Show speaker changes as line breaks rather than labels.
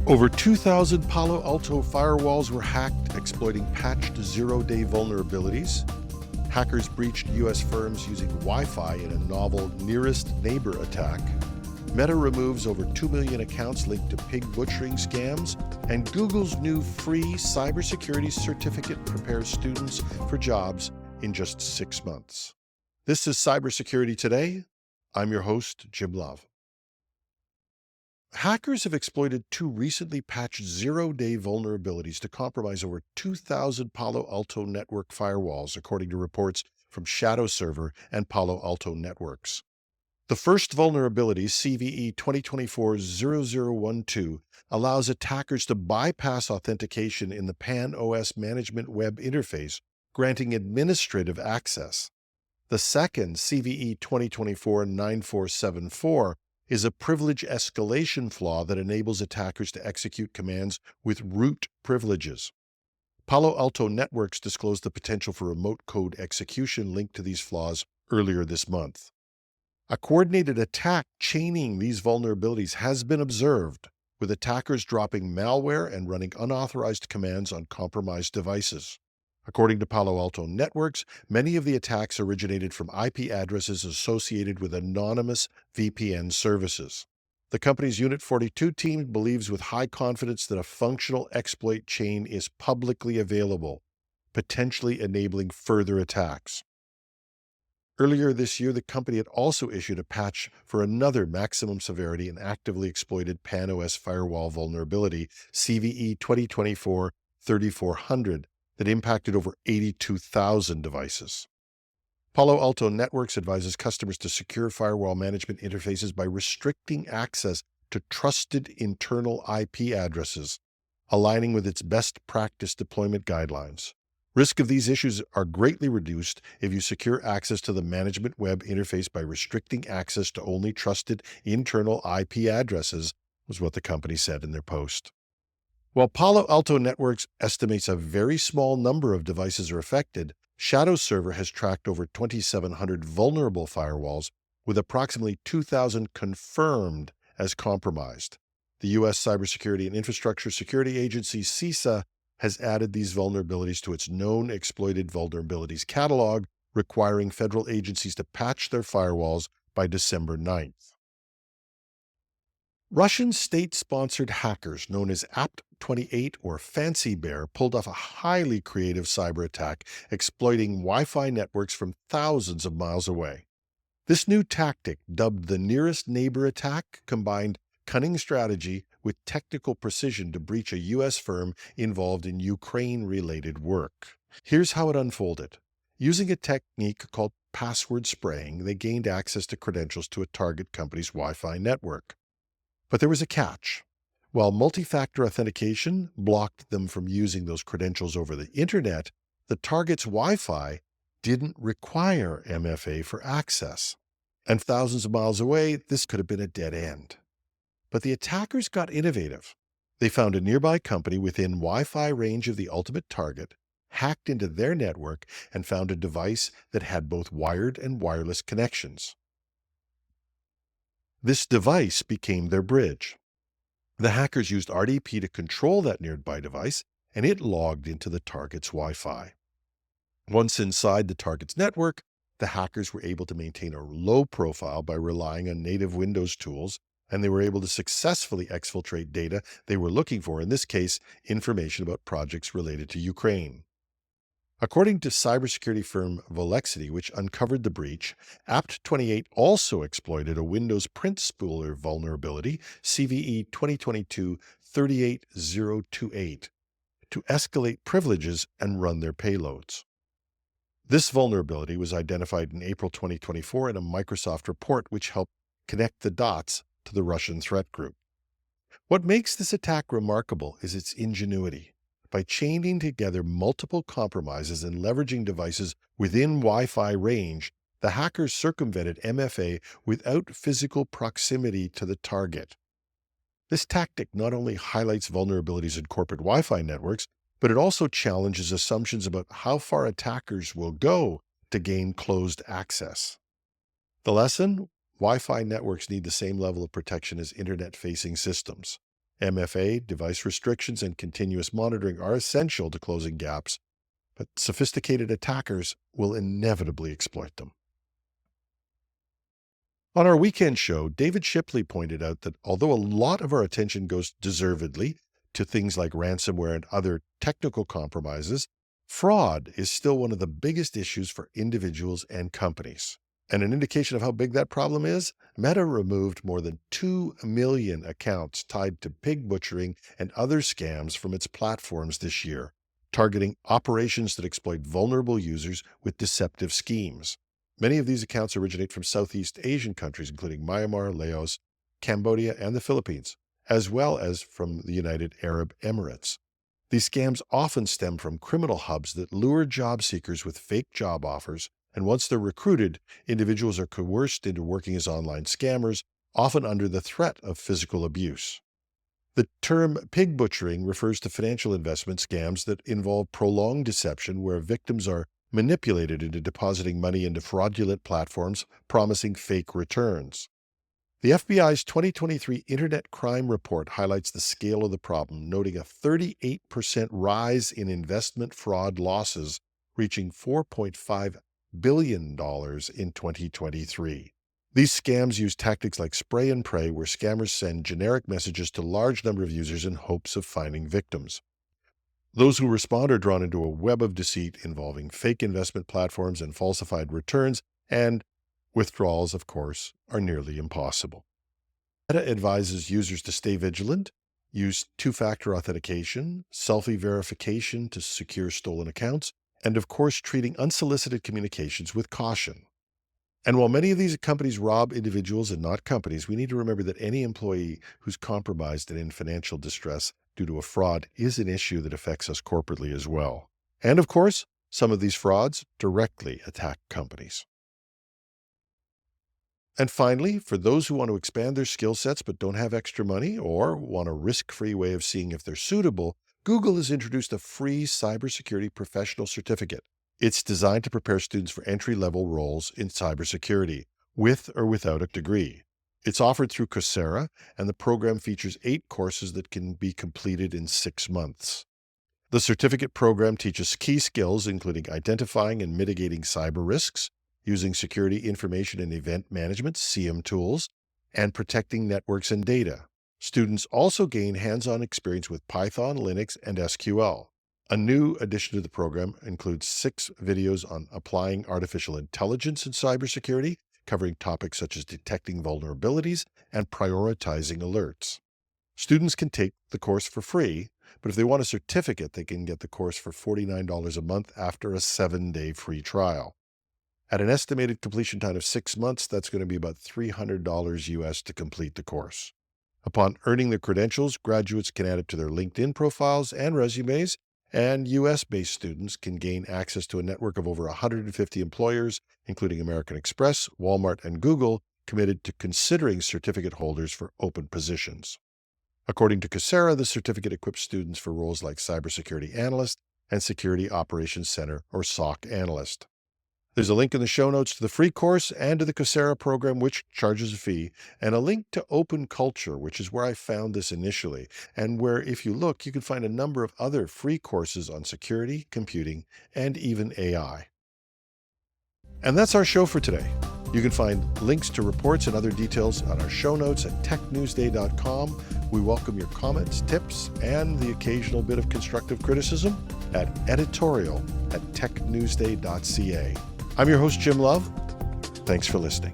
Over 2,000 Palo Alto firewalls were hacked, exploiting patched zero-day vulnerabilities. Hackers breached U.S. firms using Wi-Fi in a novel nearest neighbor attack. Meta removes over 2 million accounts linked to pig butchering scams. And Google's new free cybersecurity certificate prepares students for jobs in just 6 months. This is Cybersecurity Today. I'm your host, Jim Love. Hackers have exploited two recently patched zero-day vulnerabilities to compromise over 2,000 Palo Alto network firewalls, according to reports from Shadow Server and Palo Alto Networks. The first vulnerability, CVE 2024-0012, allows attackers to bypass authentication in the PAN-OS management web interface, granting administrative access. The second, CVE 2024-9474, is a privilege escalation flaw that enables attackers to execute commands with root privileges. Palo Alto Networks disclosed the potential for remote code execution linked to these flaws earlier this month. A coordinated attack chaining these vulnerabilities has been observed, with attackers dropping malware and running unauthorized commands on compromised devices. According to Palo Alto Networks, many of the attacks originated from IP addresses associated with anonymous VPN services. The company's Unit 42 team believes with high confidence that a functional exploit chain is publicly available, potentially enabling further attacks. Earlier this year, the company had also issued a patch for another maximum severity and actively exploited PAN-OS firewall vulnerability, CVE 2024-3400, that impacted over 82,000 devices. Palo Alto Networks advises customers to secure firewall management interfaces by restricting access to trusted internal IP addresses, aligning with its best practice deployment guidelines. Risk of these issues are greatly reduced if you secure access to the management web interface by restricting access to only trusted internal IP addresses, was what the company said in their post. While Palo Alto Networks estimates a very small number of devices are affected, Shadow Server has tracked over 2,700 vulnerable firewalls, with approximately 2,000 confirmed as compromised. The U.S. Cybersecurity and Infrastructure Security Agency, CISA, has added these vulnerabilities to its known exploited vulnerabilities catalog, requiring federal agencies to patch their firewalls by December 9th. Russian state-sponsored hackers known as Apt28 or Fancy Bear pulled off a highly creative cyber attack exploiting Wi-Fi networks from thousands of miles away. This new tactic, dubbed the nearest neighbor attack, combined cunning strategy with technical precision to breach a U.S. firm involved in Ukraine-related work. Here's how it unfolded. Using a technique called password spraying, they gained access to credentials to a target company's Wi-Fi network. But there was a catch. While multi-factor authentication blocked them from using those credentials over the internet, the target's Wi-Fi didn't require MFA for access. And thousands of miles away, this could have been a dead end. But the attackers got innovative. They found a nearby company within Wi-Fi range of the ultimate target, hacked into their network, and found a device that had both wired and wireless connections. This device became their bridge. The hackers used RDP to control that nearby device, and it logged into the target's Wi-Fi. Once inside the target's network, the hackers were able to maintain a low profile by relying on native Windows tools, and they were able to successfully exfiltrate data they were looking for, in this case, information about projects related to Ukraine. According to cybersecurity firm Volexity, which uncovered the breach, Apt28 also exploited a Windows print spooler vulnerability, CVE 2022-38028, to escalate privileges and run their payloads. This vulnerability was identified in April 2024 in a Microsoft report, which helped connect the dots to the Russian threat group. What makes this attack remarkable is its ingenuity. By chaining together multiple compromises and leveraging devices within Wi-Fi range, the hackers circumvented MFA without physical proximity to the target. This tactic not only highlights vulnerabilities in corporate Wi-Fi networks, but it also challenges assumptions about how far attackers will go to gain closed access. The lesson? Wi-Fi networks need the same level of protection as internet-facing systems. MFA, device restrictions, and continuous monitoring are essential to closing gaps, but sophisticated attackers will inevitably exploit them. On our weekend show, David Shipley pointed out that although a lot of our attention goes deservedly to things like ransomware and other technical compromises, fraud is still one of the biggest issues for individuals and companies. And an indication of how big that problem is, Meta removed more than 2 million accounts tied to pig butchering and other scams from its platforms this year, targeting operations that exploit vulnerable users with deceptive schemes. Many of these accounts originate from Southeast Asian countries, including Myanmar, Laos, Cambodia, and the Philippines, as well as from the United Arab Emirates. These scams often stem from criminal hubs that lure job seekers with fake job offers, and once they're recruited, individuals are coerced into working as online scammers, often under the threat of physical abuse. The term pig butchering refers to financial investment scams that involve prolonged deception where victims are manipulated into depositing money into fraudulent platforms promising fake returns. The FBI's 2023 Internet Crime Report highlights the scale of the problem, noting a 38% rise in investment fraud losses, reaching $4.5 billion in 2023. These scams use tactics like spray and pray, where scammers send generic messages to a large number of users in hopes of finding victims. Those who respond are drawn into a web of deceit involving fake investment platforms and falsified returns, and withdrawals, of course, are nearly impossible. Meta advises users to stay vigilant, use two-factor authentication, selfie verification to secure stolen accounts, and of course, treating unsolicited communications with caution. And while many of these companies rob individuals and not companies, we need to remember that any employee who's compromised and in financial distress due to a fraud is an issue that affects us corporately as well. And of course, some of these frauds directly attack companies. And finally, for those who want to expand their skill sets but don't have extra money or want a risk-free way of seeing if they're suitable, Google has introduced a free cybersecurity professional certificate. It's designed to prepare students for entry-level roles in cybersecurity, with or without a degree. It's offered through Coursera, and the program features 8 courses that can be completed in 6 months. The certificate program teaches key skills, including identifying and mitigating cyber risks, using security information and event management (SIEM) tools, and protecting networks and data. Students also gain hands-on experience with Python, Linux, and SQL. A new addition to the program includes 6 videos on applying artificial intelligence in cybersecurity, covering topics such as detecting vulnerabilities and prioritizing alerts. Students can take the course for free, but if they want a certificate, they can get the course for $49 a month after a 7-day free trial. At an estimated completion time of 6 months, that's going to be about $300 US to complete the course. Upon earning the credentials, graduates can add it to their LinkedIn profiles and resumes, and US-based students can gain access to a network of over 150 employers, including American Express, Walmart, and Google, committed to considering certificate holders for open positions. According to Coursera, the certificate equips students for roles like cybersecurity analyst and security operations center or SOC analyst. There's a link in the show notes to the free course and to the Coursera program, which charges a fee, and a link to Open Culture, which is where I found this initially, and where, if you look, you can find a number of other free courses on security, computing, and even AI. And that's our show for today. You can find links to reports and other details on our show notes at technewsday.com. We welcome your comments, tips, and the occasional bit of constructive criticism at editorial@technewsday.ca. I'm your host, Jim Love. Thanks for listening.